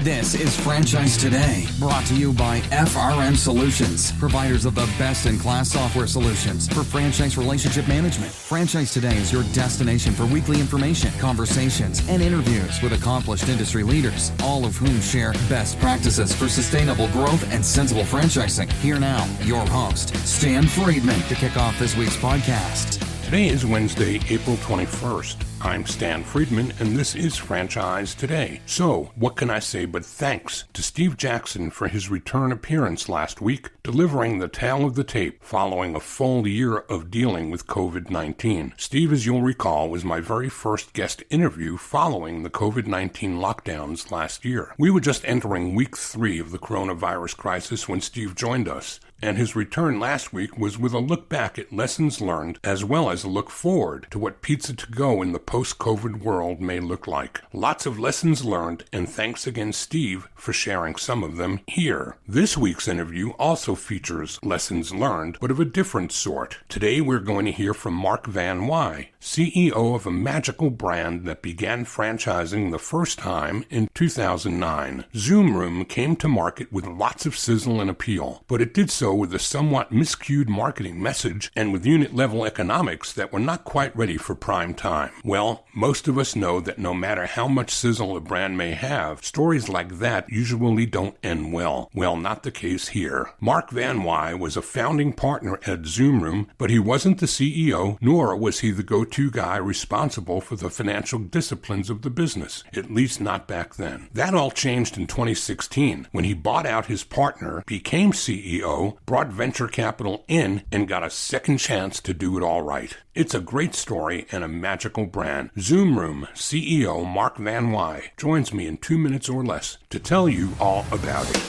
This is Franchise Today, brought to you by FRM Solutions, providers of the best-in-class software solutions for franchise relationship management. Franchise Today is your destination for weekly information, conversations, and interviews with accomplished industry leaders, all of whom share best practices for sustainable growth and sensible franchising. Here now, your host, Stan Friedman, to kick off this week's podcast. Today is Wednesday, April 21st. I'm Stan Friedman, and this is Franchise Today. So, what can I say but thanks to Steve Jackson for his return appearance last week, delivering the tale of the tape following a full year of dealing with COVID-19. Steve, as you'll recall, was my very first guest interview following the COVID-19 lockdowns last year. We were just entering week 3 of the coronavirus crisis when Steve joined us, and his return last week was with a look back at lessons learned as well as a look forward to what pizza to go in the post-COVID world may look like. Lots of lessons learned, and thanks again, Steve, for sharing some of them here. This week's interview also features lessons learned, but of a different sort. Today we're going to hear from Mark Van Wy, CEO of a magical brand that began franchising the first time in 2009. Zoom Room came to market with lots of sizzle and appeal, but it did so with a somewhat miscued marketing message and with unit-level economics that were not quite ready for prime time. Well, most of us know that no matter how much sizzle a brand may have, stories like that usually don't end well. Well, not the case here. Mark Van Wy was a founding partner at Zoom Room, but he wasn't the CEO, nor was he the go-to guy responsible for the financial disciplines of the business, at least not back then. That all changed in 2016 when he bought out his partner, became CEO, brought venture capital in, and got a second chance to do it all right. It's a great story and a magical brand. Zoom Room CEO Mark Van Wy joins me in 2 minutes or less to tell you all about it.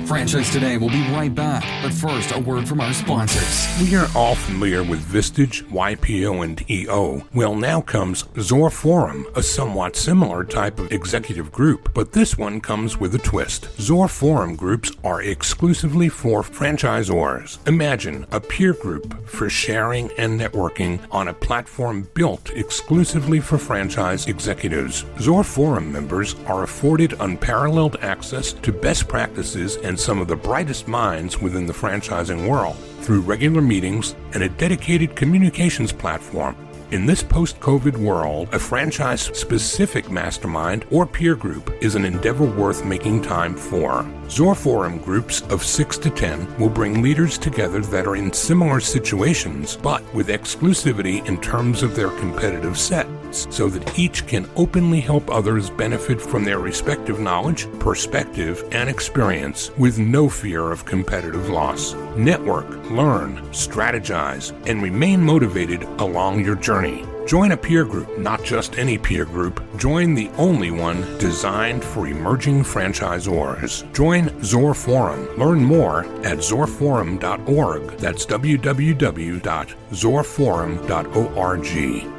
Franchise Today will be right back, but first, a word from our sponsors. We are all familiar with Vistage, YPO, and EO. Well, now comes Zor Forum, a somewhat similar type of executive group, but this one comes with a twist. Zor Forum groups are exclusively for franchisors. Imagine a peer group for sharing and networking on a platform built exclusively for franchise executives. Zor Forum members are afforded unparalleled access to best practices and some of the brightest minds within the franchising world through regular meetings and a dedicated communications platform. In this post-COVID world, a franchise-specific mastermind or peer group is an endeavor worth making time for. Zor Forum groups of 6 to 10 will bring leaders together that are in similar situations, but with exclusivity in terms of their competitive sets, so that each can openly help others benefit from their respective knowledge, perspective, and experience with no fear of competitive loss. Network, learn, strategize, and remain motivated along your journey. Join a peer group, not just any peer group. Join the only one designed for emerging franchisors. Join Zor Forum. Learn more at zorforum.org. That's www.zorforum.org.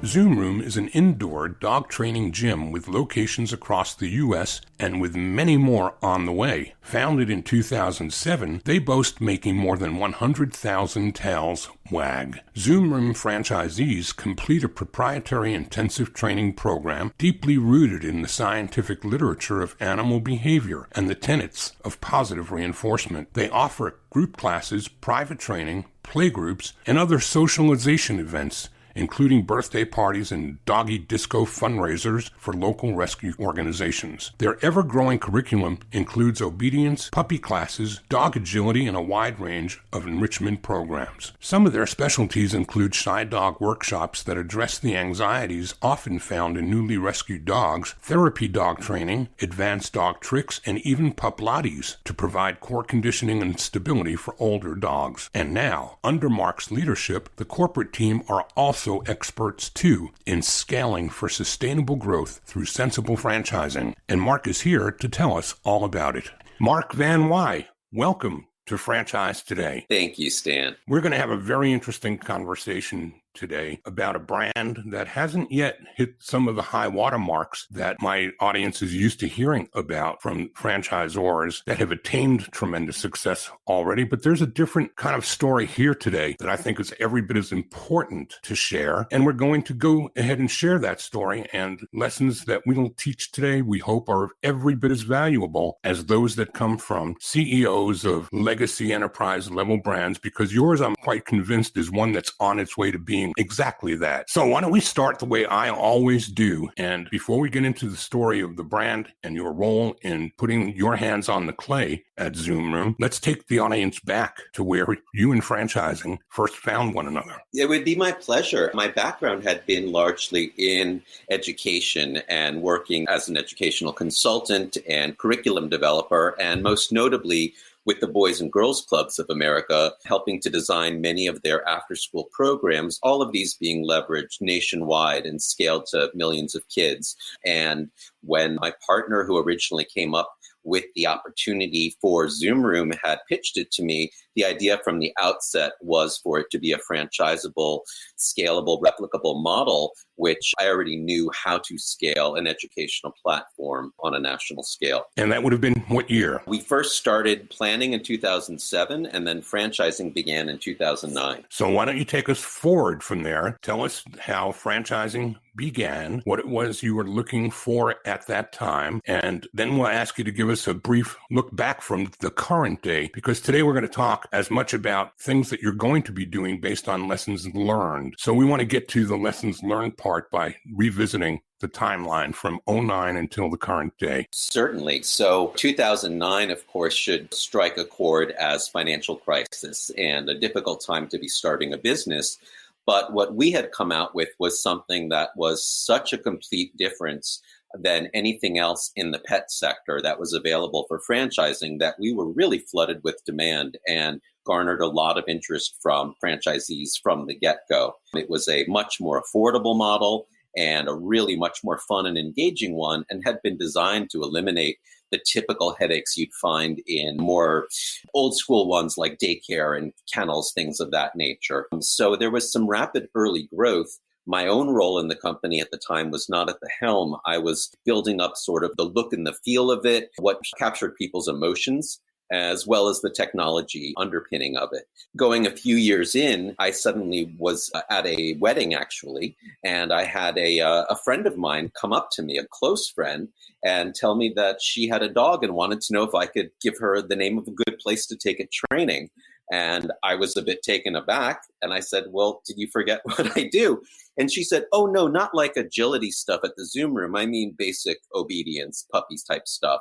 Zoom Room is an indoor dog training gym with locations across the U.S. and with many more on the way. Founded in 2007, they boast making more than 100,000 tails wag. Zoom Room franchisees complete a proprietary intensive training program deeply rooted in the scientific literature of animal behavior and the tenets of positive reinforcement. They offer group classes, private training, playgroups, and other socialization events, including birthday parties and doggy disco fundraisers for local rescue organizations. Their ever-growing curriculum includes obedience, puppy classes, dog agility, and a wide range of enrichment programs. Some of their specialties include shy dog workshops that address the anxieties often found in newly rescued dogs, therapy dog training, advanced dog tricks, and even pup Pilates to provide core conditioning and stability for older dogs. And now, under Mark's leadership, the corporate team are also experts too in scaling for sustainable growth through sensible franchising. And Mark is here to tell us all about it. Mark Van Wy, welcome to Franchise Today. Thank you, Stan. We're going to have a very interesting conversation today about a brand that hasn't yet hit some of the high watermarks that my audience is used to hearing about from franchisors that have attained tremendous success already. But there's a different kind of story here today that I think is every bit as important to share. And we're going to go ahead and share that story, and lessons that we will teach today, we hope, are every bit as valuable as those that come from CEOs of legacy enterprise level brands, because yours, I'm quite convinced, is one that's on its way to being exactly that. So why don't we start the way I always do? And before we get into the story of the brand and your role in putting your hands on the clay at Zoom Room, let's take the audience back to where you and franchising first found one another. It would be my pleasure. My background had been largely in education and working as an educational consultant and curriculum developer, and most notably with the Boys and Girls Clubs of America, helping to design many of their after-school programs, all of these being leveraged nationwide and scaled to millions of kids. And when my partner, who originally came up with the opportunity for Zoom Room, had pitched it to me, the idea from the outset was for it to be a franchisable, scalable, replicable model, which I already knew how to scale an educational platform on a national scale. And that would have been what year? We first started planning in 2007, and then franchising began in 2009. So why don't you take us forward from there? Tell us how franchising began, what it was you were looking for at that time, and then we'll ask you to give us a brief look back from the current day, because today we're going to talk as much about things that you're going to be doing based on lessons learned. So we want to get to the lessons learned part by revisiting the timeline from '09 until the current day. Certainly. So 2009, of course, should strike a chord as financial crisis and a difficult time to be starting a business. But what we had come out with was something that was such a complete difference than anything else in the pet sector that was available for franchising that we were really flooded with demand and garnered a lot of interest from franchisees from the get-go. It was a much more affordable model and a really much more fun and engaging one, and had been designed to eliminate the typical headaches you'd find in more old school ones like daycare and kennels, things of that nature. So there was some rapid early growth. My own role in the company at the time was not at the helm. I was building up sort of the look and the feel of it, what captured people's emotions, as well as the technology underpinning of it. Going a few years in, I suddenly was at a wedding, actually, and I had a friend of mine come up to me, a close friend, and tell me that she had a dog and wanted to know if I could give her the name of a good place to take it training. And I was a bit taken aback, and I said, well, did you forget what I do? And she said, oh, no, not like agility stuff at the Zoom Room. I mean basic obedience, puppies type stuff.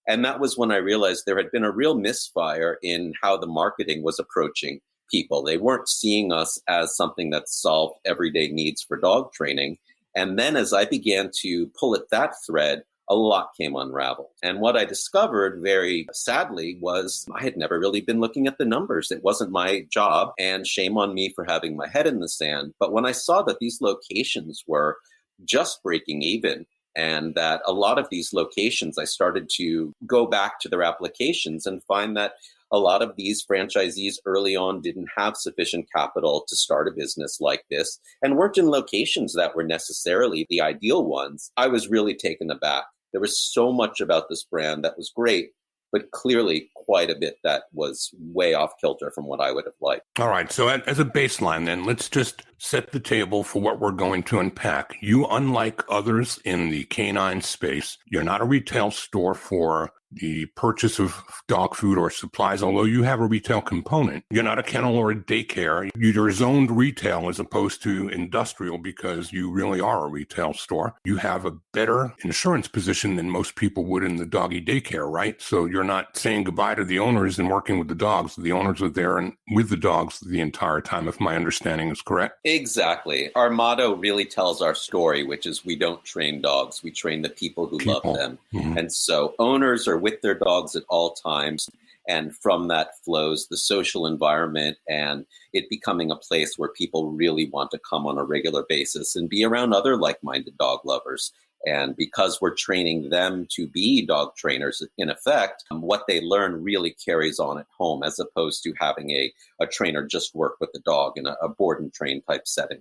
And that was when I realized there had been a real misfire in how the marketing was approaching people. They weren't seeing us as something that solved everyday needs for dog training. And then as I began to pull at that thread, a lot came unraveled. And what I discovered very sadly was I had never really been looking at the numbers. It wasn't my job, and shame on me for having my head in the sand. But when I saw that these locations were just breaking even, and that a lot of these locations, I started to go back to their applications and find that a lot of these franchisees early on didn't have sufficient capital to start a business like this and weren't in locations that were necessarily the ideal ones. I was really taken aback. There was so much about this brand that was great, but clearly quite a bit that was way off kilter from what I would have liked. All right. So as a baseline, then, let's just set the table for what we're going to unpack. You, unlike others in the canine space, you're not a retail store for the purchase of dog food or supplies, although you have a retail component. You're not a kennel or a daycare. You're zoned retail as opposed to industrial because you really are a retail store. You have a better insurance position than most people would in the doggy daycare, right? So you're not saying goodbye to the owners and working with the dogs. The owners are there and with the dogs the entire time, if my understanding is correct. Exactly. Our motto really tells our story, which is we don't train dogs. We train the people who love them. Mm-hmm. And so owners are with their dogs at all times. And from that flows the social environment and it becoming a place where people really want to come on a regular basis and be around other like-minded dog lovers. And because we're training them to be dog trainers, in effect, what they learn really carries on at home, as opposed to having a trainer just work with the dog in a board and train type setting.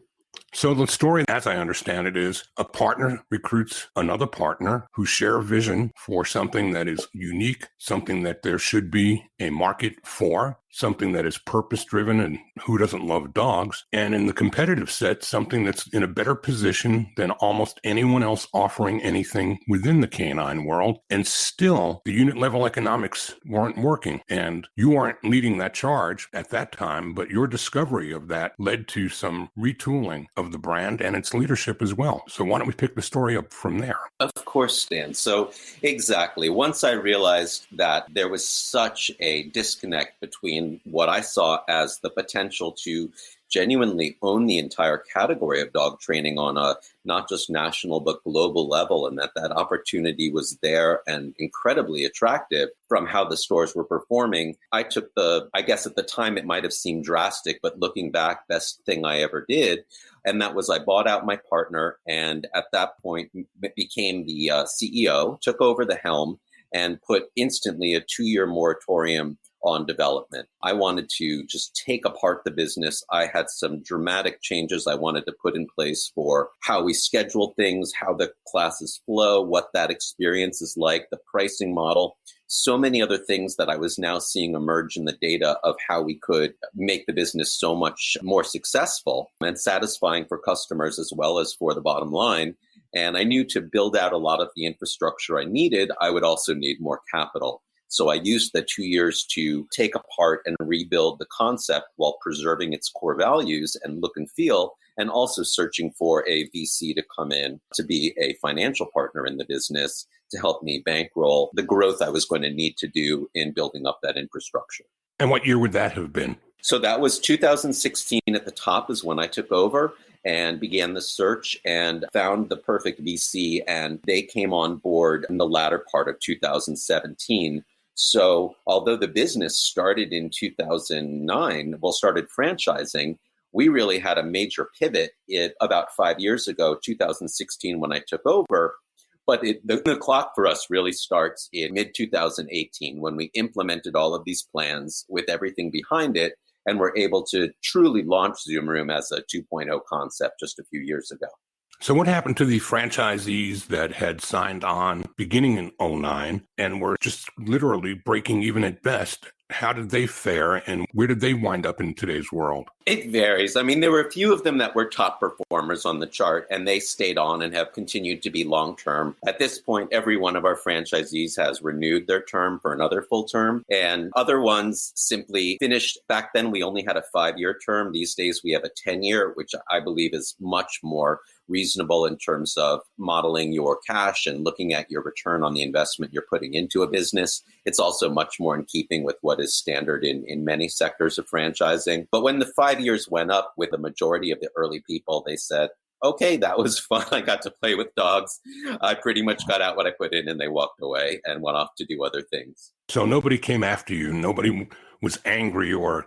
So the story, as I understand it, is a partner recruits another partner who share a vision for something that is unique, something that there should be a market for, something that is purpose-driven, and who doesn't love dogs? And in the competitive set, something that's in a better position than almost anyone else offering anything within the canine world. And still, the unit-level economics weren't working. And you weren't leading that charge at that time, but your discovery of that led to some retooling of the brand and its leadership as well. So why don't we pick the story up from there? Of course, Stan. So exactly. Once I realized that there was such a disconnect between what I saw as the potential to genuinely own the entire category of dog training on a not just national but global level, and that opportunity was there and incredibly attractive from how the stores were performing, I took I guess at the time it might have seemed drastic, but looking back, best thing I ever did. And that was I bought out my partner, and at that point became the CEO, took over the helm, and put instantly a 2-year moratorium on development. I wanted to just take apart the business. I had some dramatic changes I wanted to put in place for how we schedule things, how the classes flow, what that experience is like, the pricing model, so many other things that I was now seeing emerge in the data of how we could make the business so much more successful and satisfying for customers as well as for the bottom line. And I knew to build out a lot of the infrastructure I needed, I would also need more capital. So I used the 2 years to take apart and rebuild the concept while preserving its core values and look and feel, and also searching for a VC to come in to be a financial partner in the business to help me bankroll the growth I was going to need to do in building up that infrastructure. And what year would that have been? So that was 2016 at the top is when I took over and began the search and found the perfect VC, and they came on board in the latter part of 2017. So although the business started in 2009, started franchising, we really had a major pivot about 5 years ago, 2016, when I took over. But the clock for us really starts in mid-2018 when we implemented all of these plans with everything behind it, and were able to truly launch Zoom Room as a 2.0 concept just a few years ago. So what happened to the franchisees that had signed on beginning in 2009 and were just literally breaking even at best? How did they fare, and where did they wind up in today's world? It varies. I mean, there were a few of them that were top performers on the chart, and they stayed on and have continued to be long-term. At this point, every one of our franchisees has renewed their term for another full term, and other ones simply finished. Back then, we only had a 5-year term. These days, we have a 10-year, which I believe is much more reasonable in terms of modeling your cash and looking at your return on the investment you're putting into a business. It's also much more in keeping with what is standard in many sectors of franchising. But when the 5 years went up with the majority of the early people, they said, okay, that was fun. I got to play with dogs. I pretty much got out what I put in, and they walked away and went off to do other things. So nobody came after you. Nobody was angry or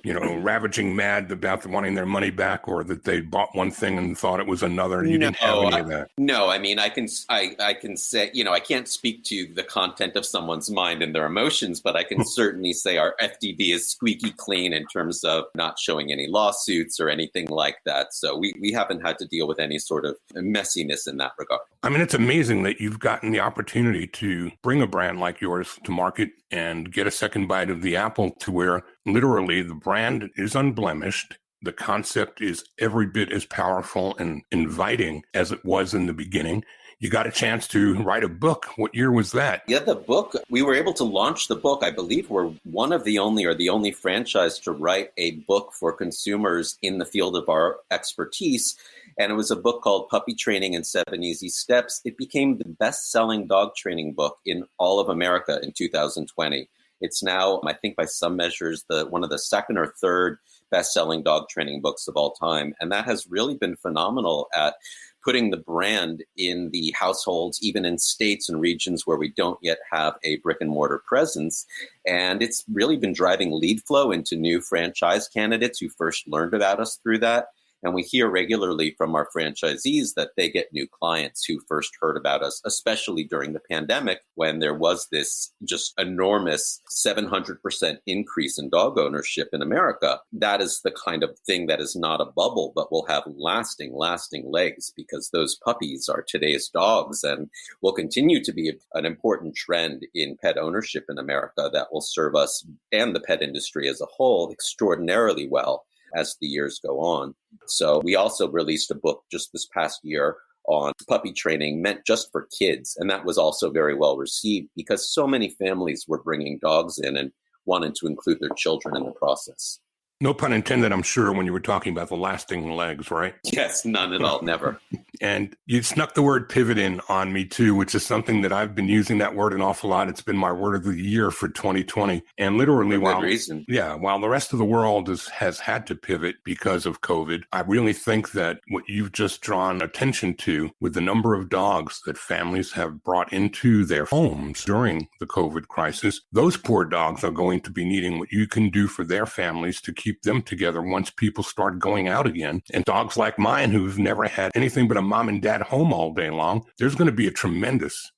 ravaging mad about wanting their money back, or that they bought one thing and thought it was another, and you didn't have any of that. No, I mean, I can say, I can't speak to the content of someone's mind and their emotions, but I can certainly say our FDB is squeaky clean in terms of not showing any lawsuits or anything like that. So we haven't had to deal with any sort of messiness in that regard. I mean, it's amazing that you've gotten the opportunity to bring a brand like yours to market and get a second bite of the apple, to where literally the brand is unblemished. The concept is every bit as powerful and inviting as it was in the beginning. You got a chance to write a book. What year was that? Yeah, the book, we were able to launch the book. I believe we're one of the only franchise to write a book for consumers in the field of our expertise. And it was a book called Puppy Training in 7 Easy Steps. It became the best-selling dog training book in all of America in 2020. It's now, I think by some measures, one of the second or third best-selling dog training books of all time. And that has really been phenomenal at putting the brand in the households, even in states and regions where we don't yet have a brick and mortar presence. And it's really been driving lead flow into new franchise candidates who first learned about us through that. And we hear regularly from our franchisees that they get new clients who first heard about us, especially during the pandemic when there was this just enormous 700% increase in dog ownership in America. That is the kind of thing that is not a bubble, but will have lasting legs, because those puppies are today's dogs and will continue to be an important trend in pet ownership in America that will serve us and the pet industry as a whole extraordinarily well as the years go on. So we also released a book just this past year on puppy training meant just for kids. And that was also very well received because so many families were bringing dogs in and wanted to include their children in the process. No pun intended, I'm sure, when you were talking about the lasting legs, right? Yes, none at all, never. And you snuck the word pivot in on me too, which is something that I've been using that word an awful lot. It's been my word of the year for 2020. And literally, while the rest of the world has had to pivot because of COVID, I really think that what you've just drawn attention to with the number of dogs that families have brought into their homes during the COVID crisis, those poor dogs are going to be needing what you can do for their families to keep them together once people start going out again. And dogs like mine who've never had anything but a mom and dad home all day long, there's going to be a tremendous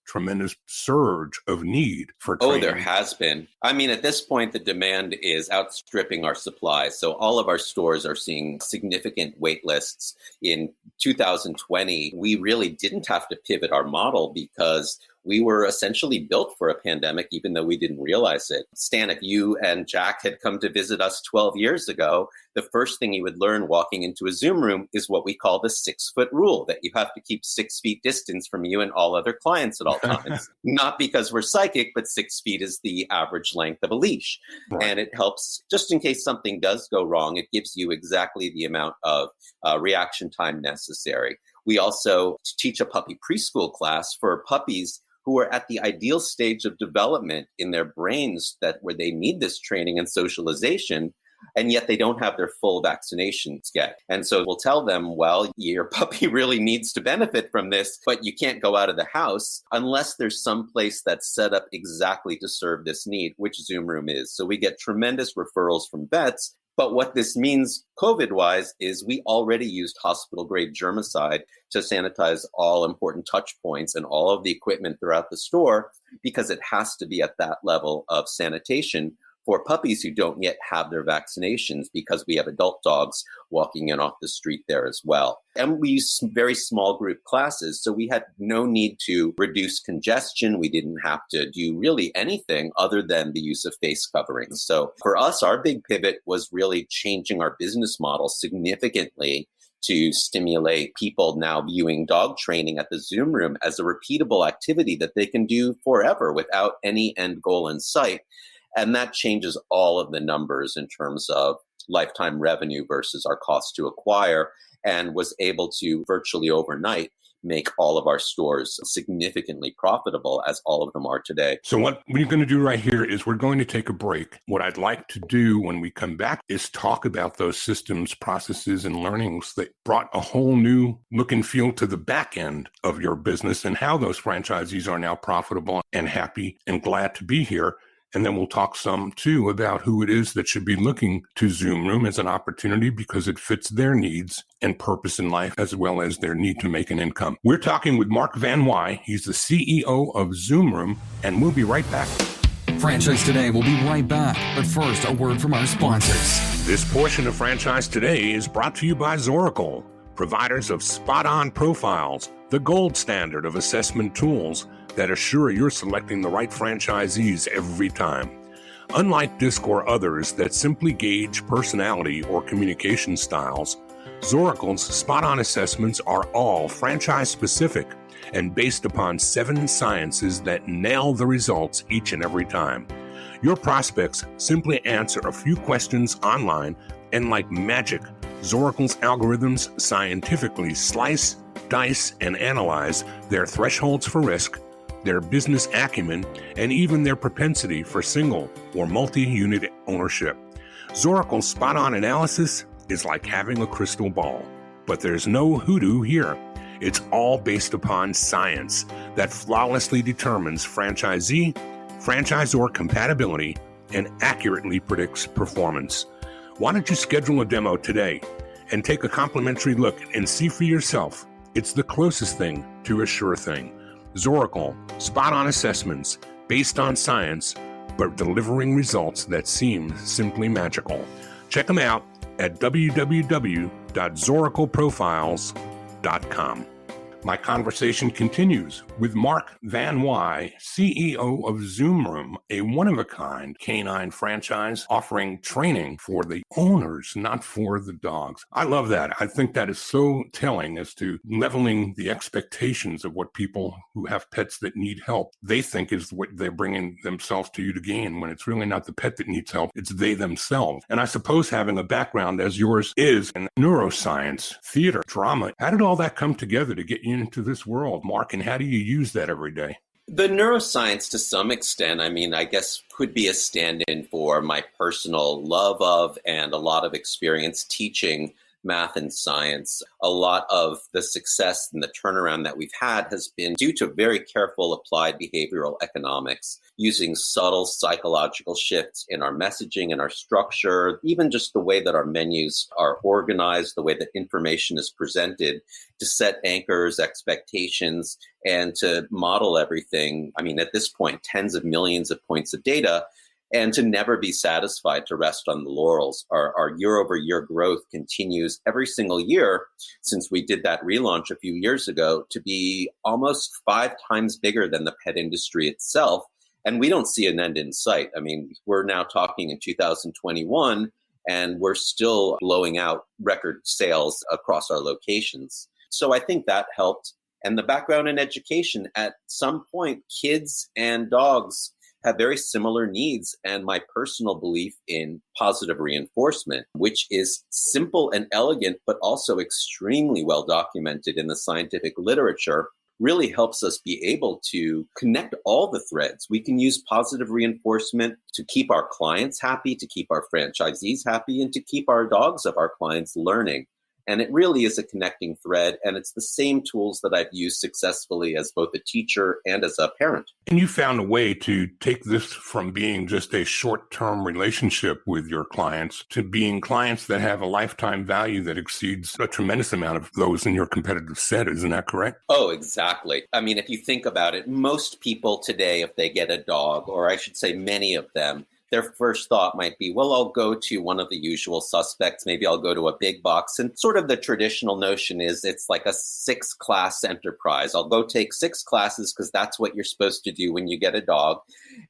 surge of need for training. Oh, there has been. I mean, at this point, the demand is outstripping our supply. So all of our stores are seeing significant wait lists. In 2020, we really didn't have to pivot our model because we were essentially built for a pandemic, even though we didn't realize it. Stan, if you and Jack had come to visit us 12 years ago, the first thing you would learn walking into a Zoom room is what we call the 6-foot rule, that you have to keep 6 feet distance from you and all other clients at all times. Not because we're psychic, but 6 feet is the average length of a leash. Right. And it helps, just in case something does go wrong, it gives you exactly the amount of reaction time necessary. We also teach a puppy preschool class for puppies who are at the ideal stage of development in their brains where they need this training and socialization, and yet they don't have their full vaccinations yet. And so we'll tell them, well, your puppy really needs to benefit from this, but you can't go out of the house unless there's some place that's set up exactly to serve this need, which Zoom Room is. So we get tremendous referrals from vets. But what this means COVID-wise is we already used hospital-grade germicide to sanitize all important touch points and all of the equipment throughout the store because it has to be at that level of sanitation for puppies who don't yet have their vaccinations because we have adult dogs walking in off the street there as well. And we use very small group classes, so we had no need to reduce congestion. We didn't have to do really anything other than the use of face coverings. So for us, our big pivot was really changing our business model significantly to stimulate people now viewing dog training at the Zoom Room as a repeatable activity that they can do forever without any end goal in sight. And that changes all of the numbers in terms of lifetime revenue versus our cost to acquire, and was able to virtually overnight make all of our stores significantly profitable, as all of them are today. So what we're going to do right here is we're going to take a break. What I'd like to do when we come back is talk about those systems, processes, and learnings that brought a whole new look and feel to the back end of your business and how those franchisees are now profitable and happy and glad to be here. And then we'll talk some, too, about who it is that should be looking to Zoom Room as an opportunity because it fits their needs and purpose in life, as well as their need to make an income. We're talking with Mark Van Wy. He's the CEO of Zoom Room, and we'll be right back. Franchise Today will be right back. But first, a word from our sponsors. This portion of Franchise Today is brought to you by Zoracle, providers of spot-on profiles, the gold standard of assessment tools that assure you're selecting the right franchisees every time. Unlike DISC or others that simply gauge personality or communication styles, Zoracle's spot-on assessments are all franchise-specific and based upon 7 sciences that nail the results each and every time. Your prospects simply answer a few questions online, and like magic, Zoracle's algorithms scientifically slice, dice, and analyze their thresholds for risk, their business acumen, and even their propensity for single or multi-unit ownership. Zoracle's spot-on analysis is like having a crystal ball, but there's no hoodoo here. It's all based upon science that flawlessly determines franchisee, franchisor compatibility, and accurately predicts performance. Why don't you schedule a demo today and take a complimentary look and see for yourself. It's the closest thing to a sure thing. Zoracle, spot-on assessments based on science, but delivering results that seem simply magical. Check them out at www.zoracleprofiles.com. My conversation continues with Mark Van Wy, CEO of Zoomroom, a one-of-a-kind canine franchise offering training for the owners, not for the dogs. I love that. I think that is so telling as to leveling the expectations of what people who have pets that need help, they think is what they're bringing themselves to you to gain, when it's really not the pet that needs help, it's they themselves. And I suppose having a background as yours is in neuroscience, theater, drama, how did all that come together to get you into this world, Mark, and how do you use that every day? The neuroscience, to some extent, I guess could be a stand-in for my personal love of and a lot of experience teaching math and science. A lot of the success and the turnaround that we've had has been due to very careful applied behavioral economics, using subtle psychological shifts in our messaging and our structure, even just the way that our menus are organized, the way that information is presented, to set anchors, expectations, and to model everything. At this point, tens of millions of points of data, and to never be satisfied, to rest on the laurels. Our year-over-year growth continues every single year since we did that relaunch a few years ago to be almost 5 times bigger than the pet industry itself. And we don't see an end in sight. We're now talking in 2021, and we're still blowing out record sales across our locations. So I think that helped. And the background in education, at some point, kids and dogs have very similar needs, and my personal belief in positive reinforcement, which is simple and elegant, but also extremely well documented in the scientific literature, really helps us be able to connect all the threads. We can use positive reinforcement to keep our clients happy, to keep our franchisees happy, and to keep our dogs of our clients learning. And it really is a connecting thread. And it's the same tools that I've used successfully as both a teacher and as a parent. And you found a way to take this from being just a short-term relationship with your clients to being clients that have a lifetime value that exceeds a tremendous amount of those in your competitive set. Isn't that correct? Oh, exactly. If you think about it, most people today, if they get a dog, or I should say many of them, their first thought might be, well, I'll go to one of the usual suspects. Maybe I'll go to a big box. And sort of the traditional notion is it's like a 6-class enterprise. I'll go take 6 classes because that's what you're supposed to do when you get a dog.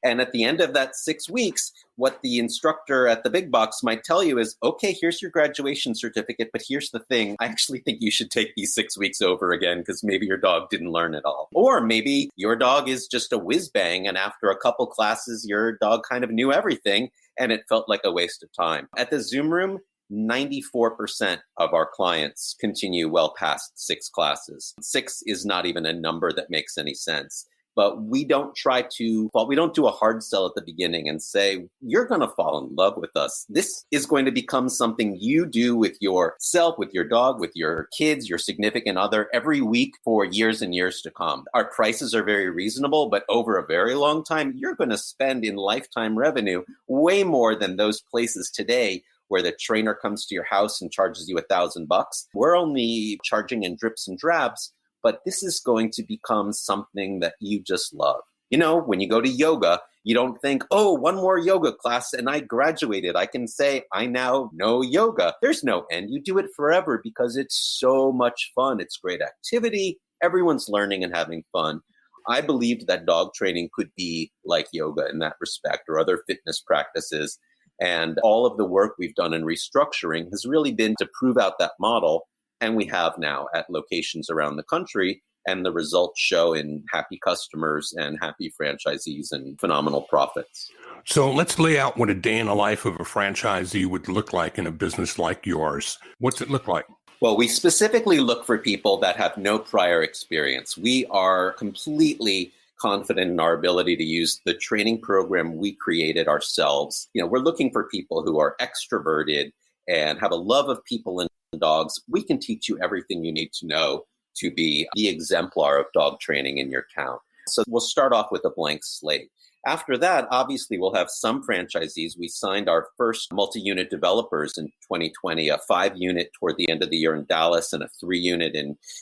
And at the end of that 6 weeks, what the instructor at the big box might tell you is, okay, here's your graduation certificate, but here's the thing. I actually think you should take these 6 weeks over again because maybe your dog didn't learn it all. Or maybe your dog is just a whiz bang, and after a couple classes, your dog kind of knew everything and it felt like a waste of time. At the Zoom Room, 94% of our clients continue well past 6 classes. 6 is not even a number that makes any sense. But we don't do a hard sell at the beginning and say, you're going to fall in love with us. This is going to become something you do with yourself, with your dog, with your kids, your significant other every week for years and years to come. Our prices are very reasonable, but over a very long time, you're going to spend in lifetime revenue way more than those places today where the trainer comes to your house and charges you $1,000. We're only charging in drips and drabs. But this is going to become something that you just love. When you go to yoga, you don't think, oh, one more yoga class and I graduated. I can say I now know yoga. There's no end. You do it forever because it's so much fun. It's great activity. Everyone's learning and having fun. I believed that dog training could be like yoga in that respect, or other fitness practices. And all of the work we've done in restructuring has really been to prove out that model. And we have now at locations around the country, and the results show in happy customers and happy franchisees and phenomenal profits. So let's lay out what a day in the life of a franchisee would look like in a business like yours. What's it look like? Well, we specifically look for people that have no prior experience. We are completely confident in our ability to use the training program we created ourselves. We're looking for people who are extroverted and have a love of people and dogs. We can teach you everything you need to know to be the exemplar of dog training in your town. So we'll start off with a blank slate. After that, obviously, we'll have some franchisees. We signed our first multi-unit developers in 2020, a 5-unit toward the end of the year in Dallas and a 3-unit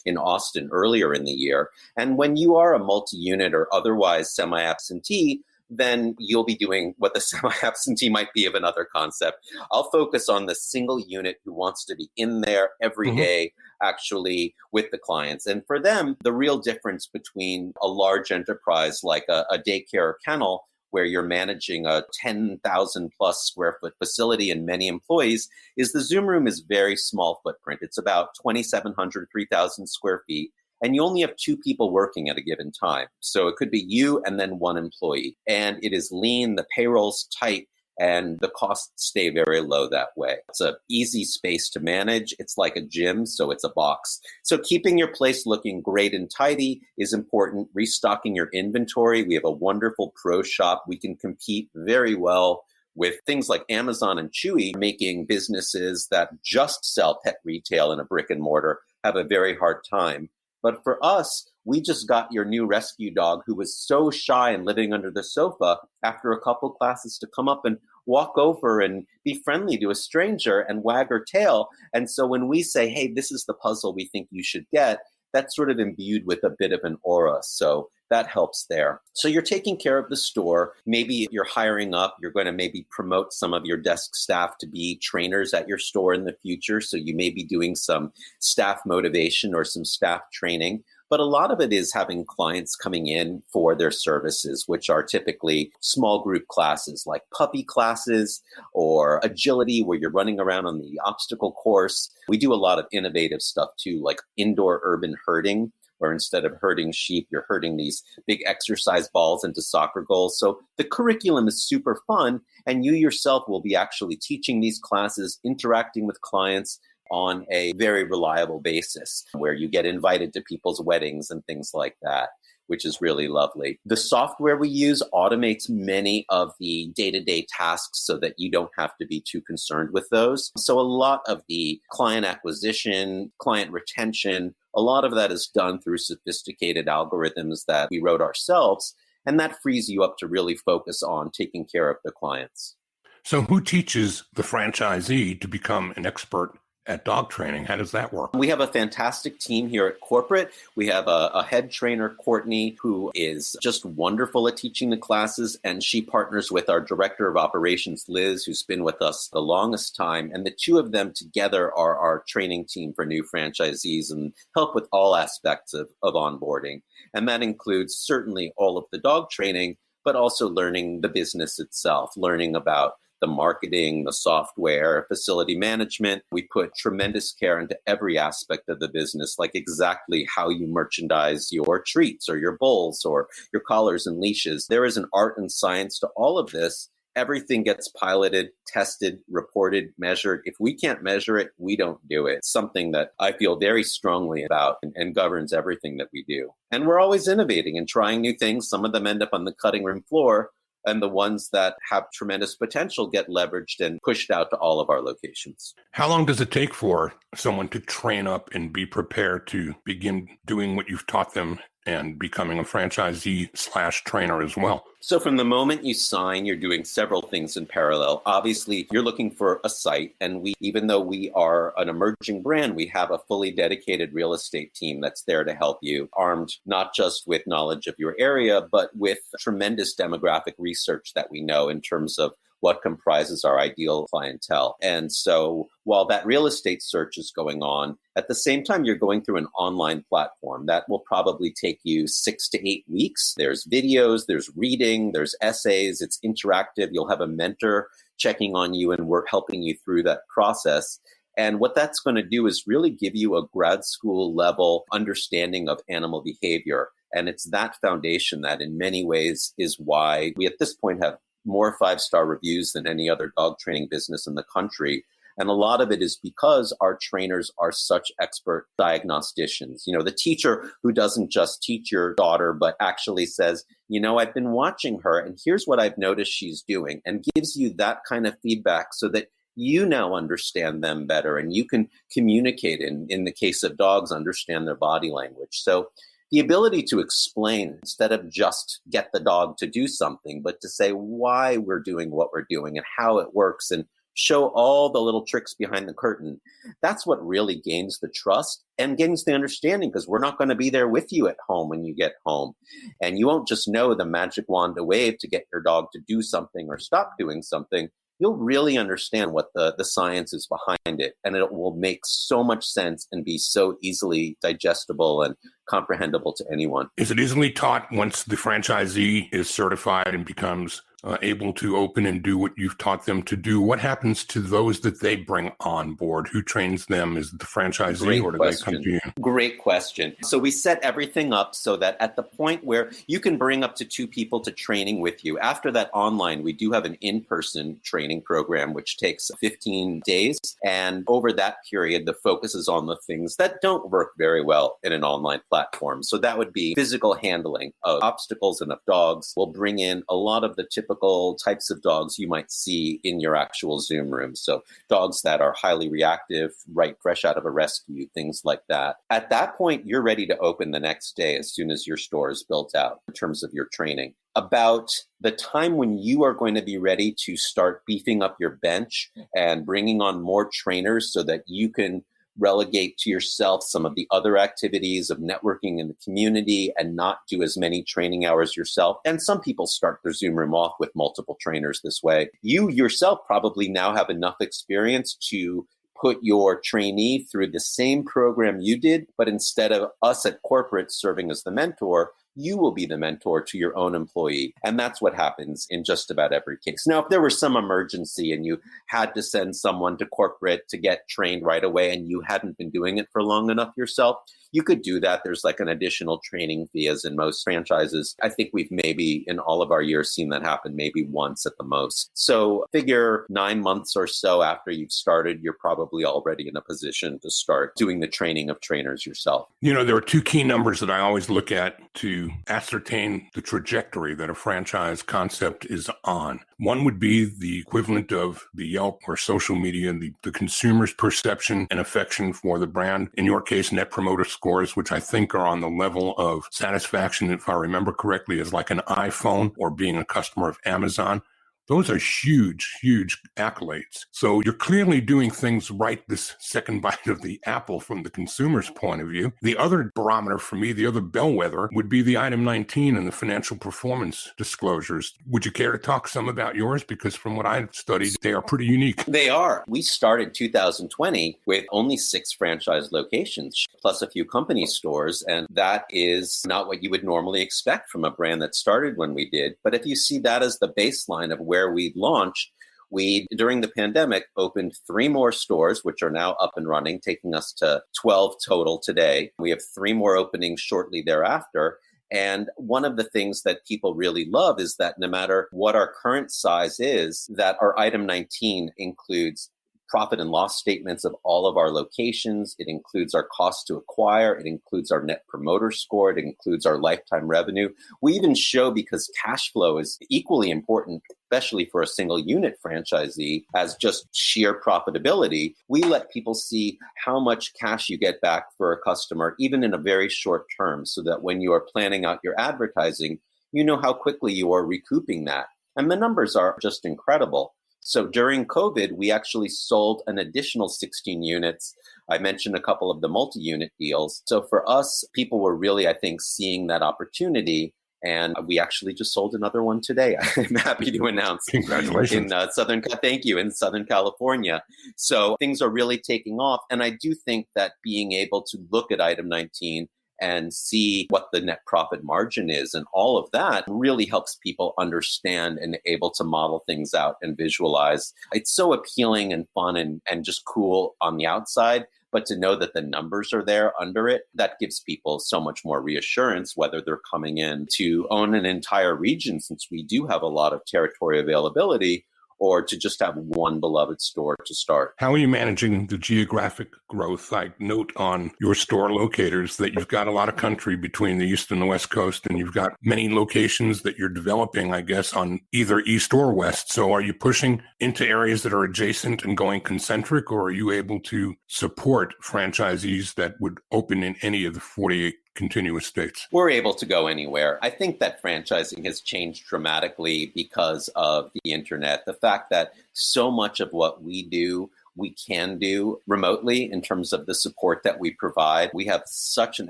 in Austin earlier in the year. And when you are a multi-unit or otherwise semi-absentee, then you'll be doing what the semi-absentee might be of another concept. I'll focus on the single unit who wants to be in there every day, actually with the clients. And for them, the real difference between a large enterprise like a daycare or kennel, where you're managing a 10,000 plus square foot facility and many employees, is the Zoom room is very small footprint. It's about 2,700, 3,000 square feet. And you only have 2 people working at a given time. So it could be you and then 1 employee. And it is lean, the payroll's tight, and the costs stay very low that way. It's an easy space to manage. It's like a gym, so it's a box. So keeping your place looking great and tidy is important. Restocking your inventory. We have a wonderful pro shop. We can compete very well with things like Amazon and Chewy, making businesses that just sell pet retail in a brick and mortar have a very hard time. But for us, we just got your new rescue dog who was so shy and living under the sofa after a couple classes to come up and walk over and be friendly to a stranger and wag her tail. And so when we say, hey, this is the puzzle we think you should get, that's sort of imbued with a bit of an aura. So that helps there. So you're taking care of the store. Maybe you're hiring up. You're going to maybe promote some of your desk staff to be trainers at your store in the future. So you may be doing some staff motivation or some staff training. But a lot of it is having clients coming in for their services, which are typically small group classes like puppy classes or agility, where you're running around on the obstacle course. We do a lot of innovative stuff too, like indoor urban herding, where instead of herding sheep, you're herding these big exercise balls into soccer goals. So the curriculum is super fun, and you yourself will be actually teaching these classes, interacting with clients on a very reliable basis, where you get invited to people's weddings and things like that, which is really lovely. The software we use automates many of the day-to-day tasks so that you don't have to be too concerned with those. So a lot of the client acquisition, client retention, a lot of that is done through sophisticated algorithms that we wrote ourselves, and that frees you up to really focus on taking care of the clients. So who teaches the franchisee to become an expert at dog training? How does that work? We have a fantastic team here at corporate. We have a head trainer, Courtney, who is just wonderful at teaching the classes, and she partners with our director of operations, Liz, who's been with us the longest time. And the two of them together are our training team for new franchisees and help with all aspects of onboarding. And that includes certainly all of the dog training, but also learning the business itself, learning about the marketing, the software, facility management. We put tremendous care into every aspect of the business, like exactly how you merchandise your treats or your bowls or your collars and leashes. There is an art and science to all of this. Everything gets piloted, tested, reported, measured. If we can't measure it, we don't do it. It's something that I feel very strongly about and governs everything that we do. And we're always innovating and trying new things. Some of them end up on the cutting room floor, and the ones that have tremendous potential get leveraged and pushed out to all of our locations. How long does it take for someone to train up and be prepared to begin doing what you've taught them and becoming a franchisee/trainer as well? So from the moment you sign, you're doing several things in parallel. Obviously, you're looking for a site, and even though we are an emerging brand, we have a fully dedicated real estate team that's there to help you, armed not just with knowledge of your area, but with tremendous demographic research that we know in terms of what comprises our ideal clientele. And so while that real estate search is going on, at the same time, you're going through an online platform that will probably take you 6 to 8 weeks. There's videos, there's reading, there's essays, it's interactive. You'll have a mentor checking on you and we're helping you through that process. And what that's going to do is really give you a grad school level understanding of animal behavior. And it's that foundation that in many ways is why we at this point have more 5-star reviews than any other dog training business in the country. And a lot of it is because our trainers are such expert diagnosticians. You know, the teacher who doesn't just teach your daughter, but actually says, you know, I've been watching her and here's what I've noticed she's doing, and gives you that kind of feedback so that you now understand them better and you can communicate in the case of dogs, understand their body language. So the ability to explain instead of just get the dog to do something, but to say why we're doing what we're doing and how it works and show all the little tricks behind the curtain. That's what really gains the trust and gains the understanding, because we're not going to be there with you at home when you get home. And you won't just know the magic wand to wave to get your dog to do something or stop doing something. You'll really understand what the science is behind it. And it will make so much sense and be so easily digestible and comprehensible to anyone. Is it easily taught once the franchisee is certified and becomes able to open and do what you've taught them to do? What happens to those that they bring on board? Who trains them? Is it the franchisee or do they come to you? Great question. So we set everything up so that at the point where you can bring up to 2 people to training with you. After that online, we do have an in-person training program, which takes 15 days. And over that period, the focus is on the things that don't work very well in an online platform. So that would be physical handling of obstacles and of dogs. We'll bring in a lot of the typical types of dogs you might see in your actual Zoom room. So dogs that are highly reactive, right, fresh out of a rescue, things like that. At that point, you're ready to open the next day as soon as your store is built out in terms of your training. About the time when you are going to be ready to start beefing up your bench and bringing on more trainers so that you can relegate to yourself some of the other activities of networking in the community and not do as many training hours yourself. And some people start their Zoom room off with multiple trainers this way. You yourself probably now have enough experience to put your trainee through the same program you did, but instead of us at corporate serving as the mentor, you will be the mentor to your own employee. And that's what happens in just about every case. Now, if there was some emergency and you had to send someone to corporate to get trained right away and you hadn't been doing it for long enough yourself, you could do that. There's like an additional training fee, as in most franchises. I think we've maybe in all of our years seen that happen maybe once at the most. So figure 9 months or so after you've started, you're probably already in a position to start doing the training of trainers yourself. You know, there are 2 key numbers that I always look at to ascertain the trajectory that a franchise concept is on. One would be the equivalent of the Yelp or social media, the consumer's perception and affection for the brand. In your case, Net Promoter Scores, which I think are on the level of satisfaction, if I remember correctly, is like an iPhone or being a customer of Amazon. Those are huge, huge accolades. So you're clearly doing things right this second bite of the apple from the consumer's point of view. The other barometer for me, the other bellwether, would be the item 19 and the financial performance disclosures. Would you care to talk some about yours? Because from what I've studied, they are pretty unique. They are. We started 2020 with only 6 franchise locations, plus a few company stores. And that is not what you would normally expect from a brand that started when we did. But if you see that as the baseline of where we launched, we, during the pandemic, opened 3 more stores, which are now up and running, taking us to 12 total today. We have 3 more openings shortly thereafter. And one of the things that people really love is that no matter what our current size is, that our item 19 includes profit and loss statements of all of our locations. It includes our cost to acquire. It includes our net promoter score. It includes our lifetime revenue. We even show, because cash flow is equally important, especially for a single unit franchisee, as just sheer profitability. We let people see how much cash you get back for a customer, even in a very short term, so that when you are planning out your advertising, you know how quickly you are recouping that. And the numbers are just incredible. So during COVID, we actually sold an additional 16 units. I mentioned a couple of the multi-unit deals. So for us, people were really, I think, seeing that opportunity. And we actually just sold another one today. I'm happy to announce. Congratulations. In Southern California. So things are really taking off. And I do think that being able to look at item 19 and see what the net profit margin is and all of that really helps people understand and able to model things out and visualize. It's so appealing and fun and just cool on the outside, but to know that the numbers are there under it, that gives people so much more reassurance, whether they're coming in to own an entire region, since we do have a lot of territory availability, or to just have one beloved store to start. How are you managing the geographic growth? I note on your store locators that you've got a lot of country between the East and the West Coast, and you've got many locations that you're developing, I guess, on either East or West. So are you pushing into areas that are adjacent and going concentric, or are you able to support franchisees that would open in any of the 48 contiguous states? We're able to go anywhere. I think that franchising has changed dramatically because of the internet. The fact that so much of what we do, we can do remotely in terms of the support that we provide. We have such an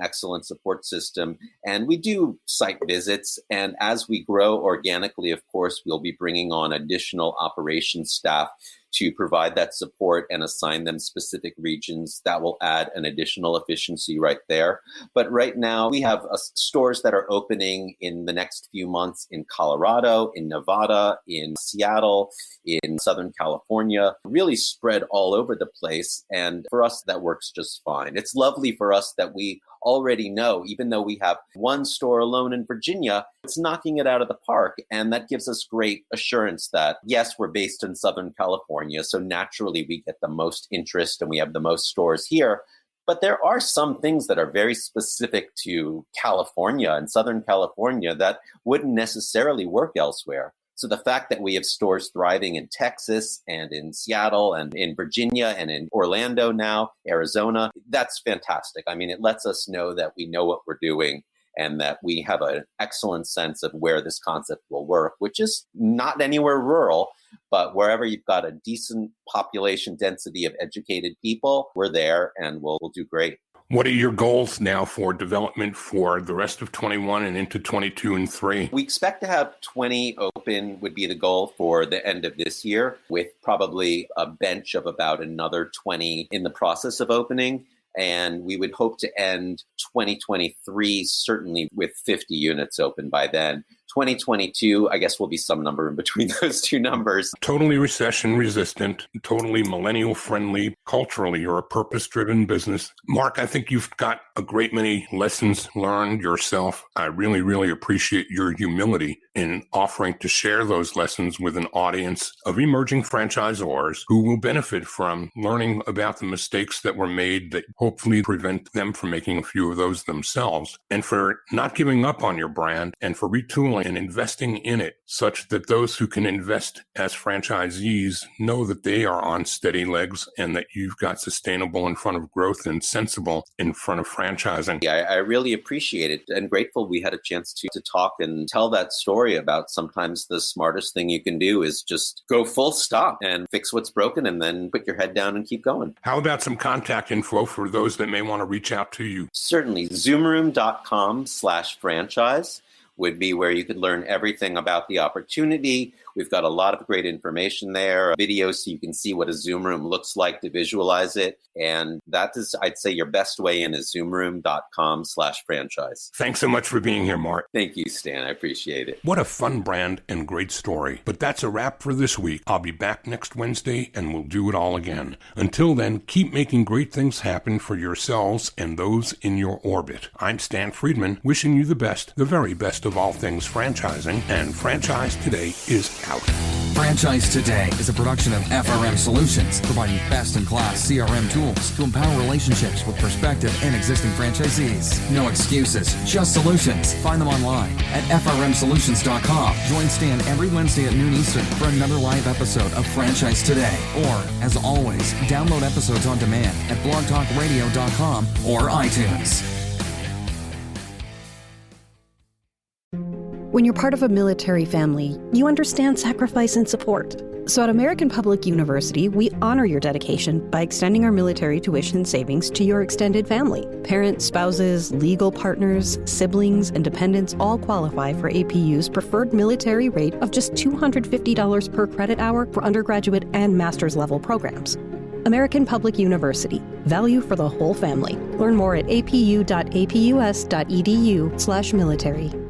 excellent support system, and we do site visits. And as we grow organically, of course, we'll be bringing on additional operations staff to provide that support and assign them specific regions. That will add an additional efficiency right there. But right now, we have stores that are opening in the next few months in Colorado, in Nevada, in Seattle, in Southern California, really spread all over the place. And for us, that works just fine. It's lovely for us that we already know, even though we have one store alone in Virginia, it's knocking it out of the park. And that gives us great assurance that, yes, we're based in Southern California, so naturally we get the most interest and we have the most stores here. But there are some things that are very specific to California and Southern California that wouldn't necessarily work elsewhere. So the fact that we have stores thriving in Texas and in Seattle and in Virginia and in Orlando now, Arizona, that's fantastic. I mean, it lets us know that we know what we're doing and that we have an excellent sense of where this concept will work, which is not anywhere rural, but wherever you've got a decent population density of educated people, we're there and we'll do great. What are your goals now for development for the rest of 21 and into 22 and 3? We expect to have 20 open would be the goal for the end of this year, with probably a bench of about another 20 in the process of opening. And we would hope to end 2023 certainly with 50 units open by then. 2022, I guess, will be some number in between those two numbers. Totally recession resistant, totally millennial friendly. Culturally, you're a purpose-driven business. Mark, I think you've got a great many lessons learned yourself. I really, really appreciate your humility in offering to share those lessons with an audience of emerging franchisors who will benefit from learning about the mistakes that were made that hopefully prevent them from making a few of those themselves, and for not giving up on your brand and for retooling and investing in it such that those who can invest as franchisees know that they are on steady legs and that you've got sustainable in front of growth and sensible in front of franchising. Yeah, I really appreciate it and grateful we had a chance to talk and tell that story about sometimes the smartest thing you can do is just go full stop and fix what's broken and then put your head down and keep going. How about some contact info for those that may want to reach out to you? Certainly. Zoomroom.com/franchise would be where you could learn everything about the opportunity. We've got a lot of great information there, videos so you can see what a Zoom room looks like to visualize it. And that is, I'd say, your best way in is zoomroom.com/franchise. Thanks so much for being here, Mark. Thank you, Stan. I appreciate it. What a fun brand and great story. But that's a wrap for this week. I'll be back next Wednesday and we'll do it all again. Until then, keep making great things happen for yourselves and those in your orbit. I'm Stan Friedman, wishing you the best, the very best of all things franchising, and Franchise Today is out. Franchise Today is a production of FRM Solutions, providing best-in-class CRM tools to empower relationships with prospective and existing franchisees. No excuses, just solutions. Find them online at frmsolutions.com. Join Stan every Wednesday at noon Eastern for another live episode of Franchise Today. Or, as always, download episodes on demand at blogtalkradio.com or iTunes. When you're part of a military family, you understand sacrifice and support. So at American Public University, we honor your dedication by extending our military tuition savings to your extended family. Parents, spouses, legal partners, siblings, and dependents all qualify for APU's preferred military rate of just $250 per credit hour for undergraduate and master's level programs. American Public University. Value for the whole family. Learn more at apu.apus.edu/military.